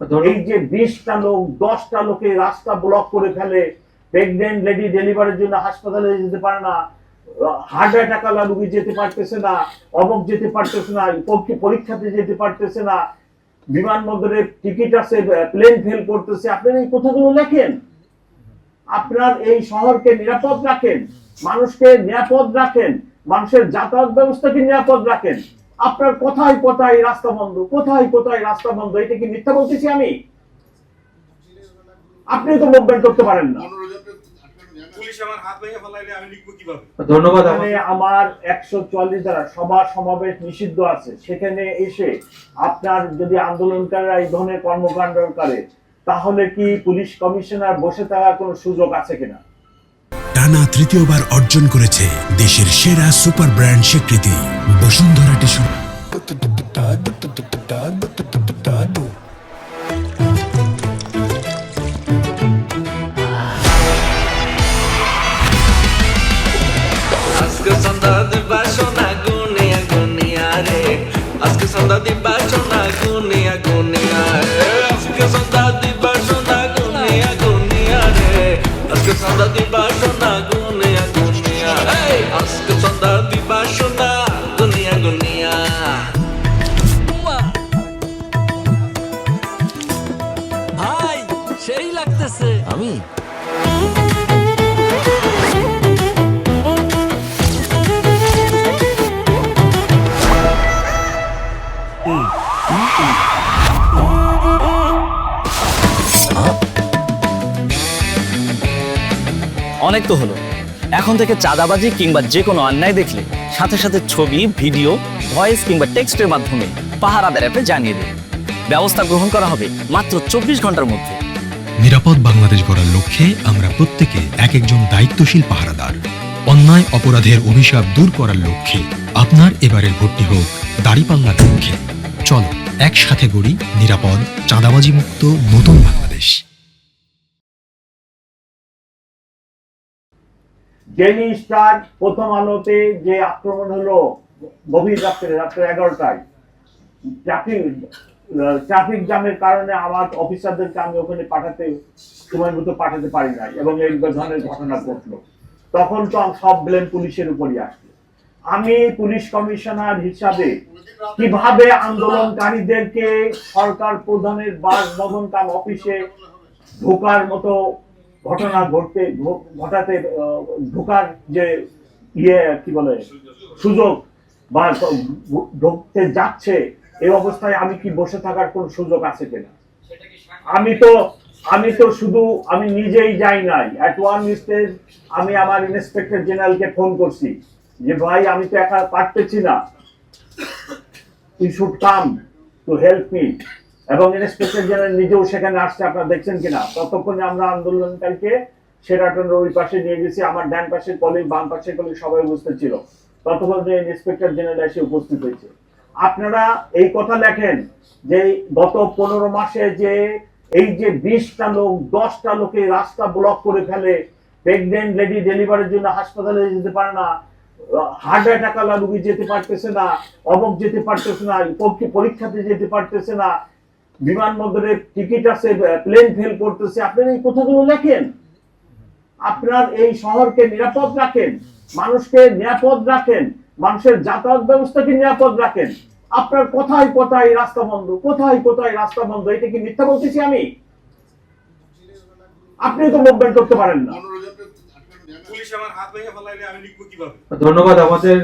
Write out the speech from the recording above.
এই যে 20টা লোক 10টা লোকে রাস্তা ব্লক করে ফেলে, প্রেগনেন্ট লেডি ডেলিভারির জন্য হাসপাতালে যেতে পারে না, হার্ট অ্যাটাক আলা রোগী যেতে পারতেছে না, অমুক যেতে পারতেছে না, পরীক্ষাতে যেতে পারতেছে না, বিমানবন্দরে টিকিট আছে, প্লেন ফেল করতেছে, আপনারা এই কথাগুলো লেখেন। আপনার এই শহরকে নিরাপদ রাখেন, মানুষকে নিরাপদ রাখেন, মানুষের যাতায়াত ব্যবস্থাকে নিরাপদ রাখেন। আপনার কোথায় কোথায় রাস্তা বন্ধ, কোথায় কোথায় রাস্তা বন্ধ, এটা কি মিথ্যা বলতেছি আমি? আপনি তো মুভমেন্ট করতে পারেন না। ধন্যবাদ। আমার 144 দ্বারা সভা সমাবেশ নিষিদ্ধ আছে, সেখানে এসে আপনার যদি আন্দোলনকারীরা এই ধরনের কর্মকাণ্ড করে, তাহলে কি পুলিশ কমিশনার বসে থাকার কোনো সুযোগ আছে কিনা? টানা তৃতীয়বার অর্জন করেছে দেশের সেরা সুপার ব্র্যান্ড স্বীকৃতি বসুন্ধরা টিস্যু। আজকে সন্ধ্যা দিবা সোনা গুনিয়া গুনিয়া রে, আজকে সন্ধ্যা দিবা সোনা গুনিয়া গুনিয়া রে, আজকে সন্ধ্যা দিবা সোনা গুনিয়া গুনিয়া রে, আজকে সন্ধ্যা দিবা সোনা গুনিয়া গুনিয়া রে, আজকে সন্ধ্যা দিবা সোনা গুনিয়া গুনিয়া। ভাই সেই লাগতেছে। আমি অনেক তো হলো, এখন থেকে চাঁদাবাজি কিংবা যে কোনো অন্যায় দেখলে সাথে সাথে ছবি, ভিডিও, ভয়েস কিংবা টেক্সটের মাধ্যমে পাহারাদার অ্যাপে জানিয়ে দিন। ব্যবস্থা গ্রহণ করা হবে মাত্র 24 ঘন্টার মধ্যে। নিরাপদ বাংলাদেশ গড়ার লক্ষ্যে আমরা প্রত্যেকে এক একজন দায়িত্বশীল পাহারাদার। অন্যায় অপরাধের অভিশাপ দূর করার লক্ষ্যে আপনার এবারের ভোটটি হোক দাঁড়িপাল্লার লক্ষ্যে। চলো একসাথে গড়ি নিরাপদ, চাঁদাবাজি মুক্ত নতুন বাংলাদেশ। ডেইলি স্টার প্রথম আলোতে যে আক্রমণ হলো গভীর রাত্রে 11টায়, ট্রাফিক জ্যামের কারণে আমার অফিসারদেরকে আমি ওখানে সময় মতো পাঠাতে পারি নাই, এবং এই ধরনের ঘটনা ঘটলো, তখন তো সব ব্লেম পুলিশের উপরই আসলো। আমি পুলিশ কমিশনার হিসাবে কিভাবে আন্দোলনকারীদেরকে সরকার প্রধানের বাসভবন কাম অফিসে ঢোকার মতো ঘটনা ঘটাতে ঢোকার যে কি বলে সুযোগ বা ঢুকতে যাচ্ছে, এই অবস্থায় আমি কি বসে থাকার কোন সুযোগ আছে কিনা? আমি তো শুধু আমি নিজেই যাই নাই। এট ওয়ান স্টেজ আমি আমার ইন্সপেক্টর জেনারেলকে ফোন করছি যে ভাই আমি তো একা পারতেছি না, you should come to help me, এবং ইন্সপেক্টর জেনারেল নিজেও সেখানে আসছে, আপনারা দেখছেন কিনা। ততক্ষণে আমরা আন্দোলনকারীকে শেরাটনের ওই পাশে নিয়ে গেছি, আমার ডান পাশের কলিগ, বাম পাশের কলিগ সবাই উপস্থিত ছিল। ততক্ষণে ইন্সপেক্টর জেনারেল এসে উপস্থিত হয়েছে। আপনারা এই কথা লেখেন যে গত 15 মাসে যে এই যে 20টা লোক 10টা লোকে রাস্তা ব্লক করে ফেলে, প্রেগনেন্ট লেডি ডেলিভারির জন্য হাসপাতালে যেতে পারে না, হার্ট অ্যাটাক আলা রোগী যেতে পারতেছে না, অমুক যেতে পারতেছে না, পরীক্ষাতে যেতে পারতেছে না, বিমানবন্দরে টিকিট আছে, প্লেন ফেল করতেছে, আপনারা এই কথাগুলো লেখেন। আপনার এই শহরকে নিরাপদ রাখেন, মানুষকে নিরাপদ রাখেন, মানুষের যাতায়াত ব্যবস্থাকে নিরাপদ রাখেন। আপনার কোথায় কোথায় রাস্তা বন্ধ, কোথায় কোথায় রাস্তা বন্ধ, এটা কি মিথ্যা বলতেছি আমি? আপনি তো মুভমেন্ট করতে পারেন না। ধন্যবাদ। আমাদের